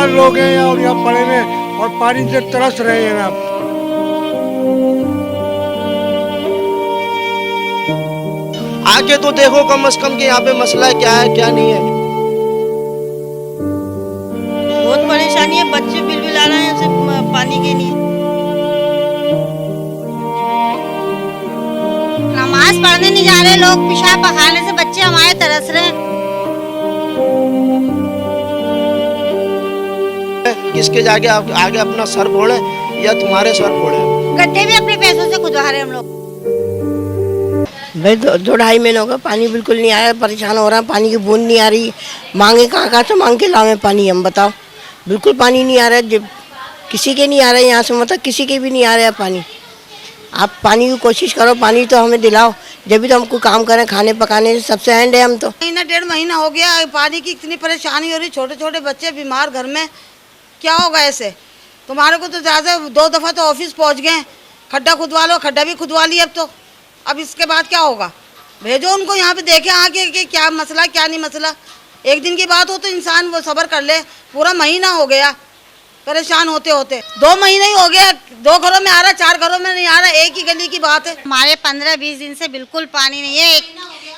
बीमार लोग हैं और यहाँ पड़े हुए और पानी से तरस रहे हैं आप। आके तो देखो कम से कम कि यहाँ पे मसला क्या है क्या नहीं है। बहुत परेशानी है, बच्चे बिल आ रहे हैं सिर्फ पानी के लिए। नमाज पढ़ने नहीं जा रहे लोग, पेशाब पखाने से बच्चे हमारे तरस रहे हैं। किसके जाके आगे अपना सर फोड़े या तुम्हारे सर फोड़े? गड्ढे भी अपने पैसों से खुदवा रहे हैं हम लोग। भाई 2-2.5 महीने हो गए, पानी बिल्कुल नहीं आ रहा है, परेशान हो रहा है, पानी की बूंद नहीं आ रही। मांगे कहाँ से मांग के लावे पानी, हम बताओ। बिल्कुल पानी नहीं आ रहा है, जब किसी के नहीं आ रहा है यहाँ से, मतलब किसी के भी नहीं आ रहा है पानी। आप पानी की कोशिश करो, पानी तो हमें दिलाओ, जब भी तो हमको काम करें, खाने पकाने से सबसे एंड है हम तो। महीना 1.5 महीना हो गया, पानी की इतनी परेशानी हो रही, छोटे छोटे बच्चे बीमार घर में, क्या होगा ऐसे? तुम्हारे को तो ज़्यादा 2 दफ़ा तो ऑफिस पहुंच गए, खड्डा खुदवा लो, खड्डा भी खुदवा लिया अब इसके बाद क्या होगा? भेजो उनको यहाँ पे, देखे आके कि क्या मसला क्या नहीं मसला। एक दिन की बात हो तो इंसान वो सब्र कर ले, पूरा महीना हो गया परेशान होते होते। 2 महीने ही हो गया, 2 घरों में आ रहा, 4 घरों में नहीं आ रहा, एक ही गली की बात है। हमारे 15-20 दिन से बिल्कुल पानी नहीं है।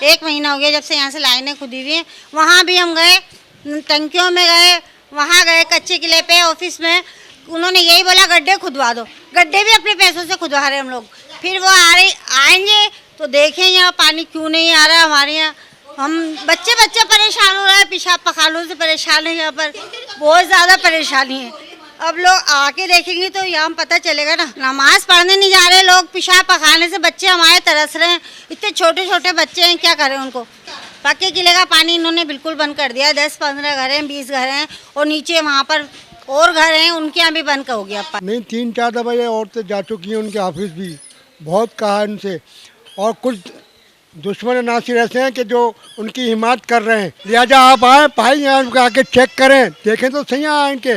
एक महीना हो गया जब से यहाँ से लाइनें खुदी हुई हैं। वहाँ भी हम गए, टंकियों में गए, वहाँ गए कच्चे किले पे ऑफिस में, उन्होंने यही बोला गड्ढे खुदवा दो। गड्ढे भी अपने पैसों से खुदवा रहे हम लोग। फिर वो आएंगे तो देखें यहाँ पानी क्यों नहीं आ रहा हमारे यहाँ। हम बच्चे परेशान हो रहे हैं, पेशाब पखालों से परेशान है, यहाँ पर बहुत ज़्यादा परेशानी है। अब लोग आके देखेंगे तो यहाँ पता चलेगा ना। नमाज पढ़ने नहीं जा रहे लोग, पेशाब पखाने से बच्चे हमारे तरस रहे हैं। इतने छोटे छोटे बच्चे हैं, क्या करें उनको? पक्के किले का पानी इन्होंने बिल्कुल बंद कर दिया। 10-15 घर हैं, 20 घर हैं, और नीचे वहाँ पर और घर हैं, उनके यहाँ भी बंद हो गया। नहीं 3-4 दफ़ा ये औरतें जा चुकी हैं उनके ऑफिस भी, बहुत कहा उनसे, और कुछ दुश्मन नासिर ऐसे हैं कि जो उनकी हिमायत कर रहे हैं। लिहाजा आप आए भाई, यहाँ आके चेक करें, देखें तो सही यहाँ इनके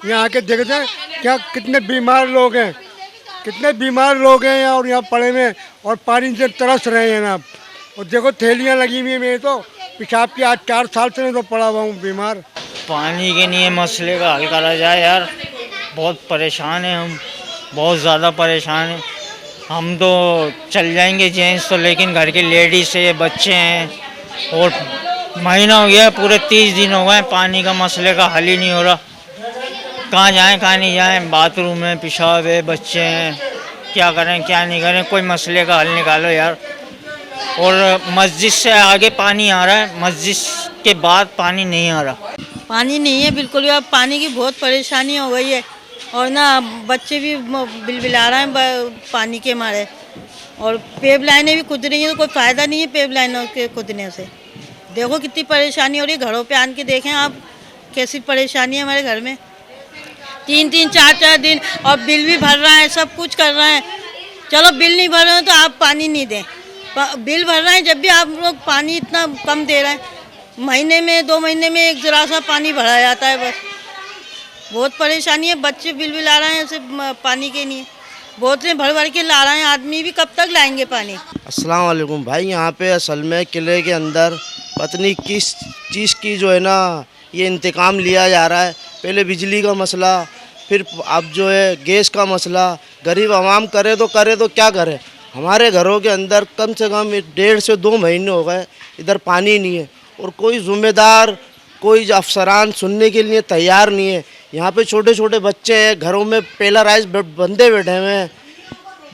यहाँ आके देखते हैं क्या कितने बीमार लोग हैं, कितने बीमार लोग हैं यहाँ और यहाँ पड़े हुए और पानी से तरस रहे हैं आप। और देखो थैलियाँ लगी हुई हैं, मेरे तो पेशाब की आज 4 साल से मैं तो पड़ा हुआ हूँ बीमार। पानी के लिए मसले का हल करा जाए यार, बहुत परेशान हैं हम, बहुत ज़्यादा परेशान हैं हम। तो चल जाएंगे जेंट्स तो, लेकिन घर के लेडीज़ है, बच्चे हैं, और महीना हो गया, पूरे 30 दिन हो गए, पानी का मसले का हल ही नहीं हो रहा। कहाँ जाएं कहाँ नहीं जाएं, बाथरूम है, पेशाब है, बच्चे हैं, क्या करें क्या नहीं करें, कोई मसले का हल निकालो यार। और मस्जिद से आगे पानी आ रहा है, मस्जिद के बाद पानी नहीं आ रहा। पानी नहीं है बिल्कुल भी, अब पानी की बहुत परेशानी हो गई है, और ना बच्चे भी बिलबिला रहे हैं पानी के मारे, और पेप लाइनें भी खुद रही हैं, तो कोई फ़ायदा नहीं है पेप लाइनों के खुदने से। देखो कितनी परेशानी हो रही है, घरों पे आन के देखें आप कैसी परेशानी है हमारे घर में। 3-3, 4-4 दिन, और बिल भी भर रहा है, सब कुछ कर रहे हैं। चलो बिल नहीं भर रहे हो तो आप पानी नहीं दें, बिल भर रहे हैं जब भी आप लोग पानी इतना कम दे रहे हैं। महीने में 2 महीने में एक जरा सा पानी भरा जाता है बस। बहुत परेशानी है, बच्चे बिल आ रहे हैं सिर्फ पानी के लिए, बोतलें भर के ला रहे हैं, आदमी भी कब तक लाएंगे पानी। अस्सलाम वालेकुम भाई, यहाँ पे असल में किले के अंदर पत्नी किस चीज़ की जो है ना ये इंतकाम लिया जा रहा है। पहले बिजली का मसला, फिर अब जो है गैस का मसला। गरीब आवाम करे तो क्या करे। हमारे घरों के अंदर कम से कम 1.5 से 2 महीने हो गए, इधर पानी नहीं है, और कोई ज़िम्मेदार, कोई अफसरान सुनने के लिए तैयार नहीं है। यहाँ पे छोटे छोटे बच्चे हैं, घरों में पेलराइज बंदे बैठे हुए हैं,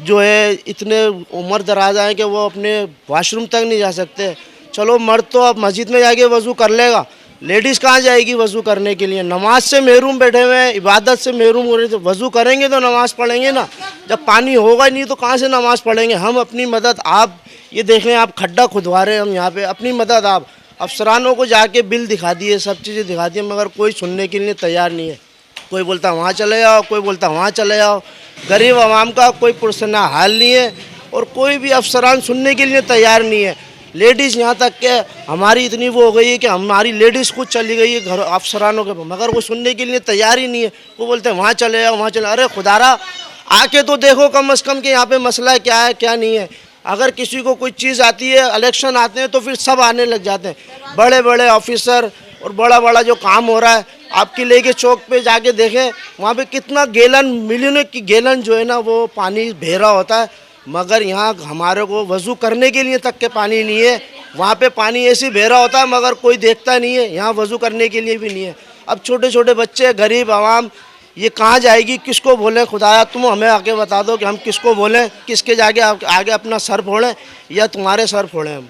जो है इतने उम्र दराज हैं कि वो अपने वॉशरूम तक नहीं जा सकते। चलो मर्द तो अब मस्जिद में जाके वज़ू कर लेगा, लेडीज़ कहाँ जाएगी वज़ू करने के लिए? नमाज से महरूम बैठे हुए हैं, इबादत से महरूम हो रहे, तो वज़ू करेंगे तो नमाज़ पढ़ेंगे ना। जब पानी होगा नहीं तो कहाँ से नमाज़ पढ़ेंगे? हम अपनी मदद, आप ये देखें, आप खड्डा खुदवा रहे हैं हम यहाँ पे, अपनी मदद आप अफसरानों को जाके बिल दिखा दिए, सब चीज़ें दिखा दी, मगर कोई सुनने के लिए तैयार नहीं है। कोई बोलता वहाँ चले जाओ, कोई बोलता वहाँ चले जाओ। गरीब आवाम का कोई पुरसना हाल नहीं है, और कोई भी अफसरान सुनने के लिए तैयार नहीं है। लेडीज़ यहाँ तक के हमारी इतनी वो हो गई है कि हमारी लेडीज़ खुद चली गई है घर अफसरानों के, मगर वो सुनने के लिए तैयार ही नहीं है। वो बोलते हैं वहाँ चले जाओ, वहाँ चले। अरे खुदारा आके तो देखो कम से कम कि यहाँ पे मसला क्या है क्या नहीं है। अगर किसी को कोई चीज़ आती है, इलेक्शन आते हैं तो फिर सब आने लग जाते हैं, बड़े बड़े ऑफिसर और बड़ा बड़ा जो काम हो रहा है। आप किले के चौक पे जाके देखें, वहाँ पे कितना गैलन, मिलियनों की गैलन जो है ना वो पानी बह रहा होता है, मगर यहाँ हमारे को वज़ू करने के लिए तक के पानी नहीं है। वहाँ पे पानी ऐसे बह रहा होता है मगर कोई देखता नहीं है, यहाँ वज़ू करने के लिए भी नहीं है। अब छोटे छोटे बच्चे, गरीब आवाम, ये कहाँ जाएगी, किसको बोलें? खुदाया तुम हमें आके बता दो कि हम किसको बोलें, किसके जाके आगे अपना सर फोड़ें या तुम्हारे सर फोड़ें हम।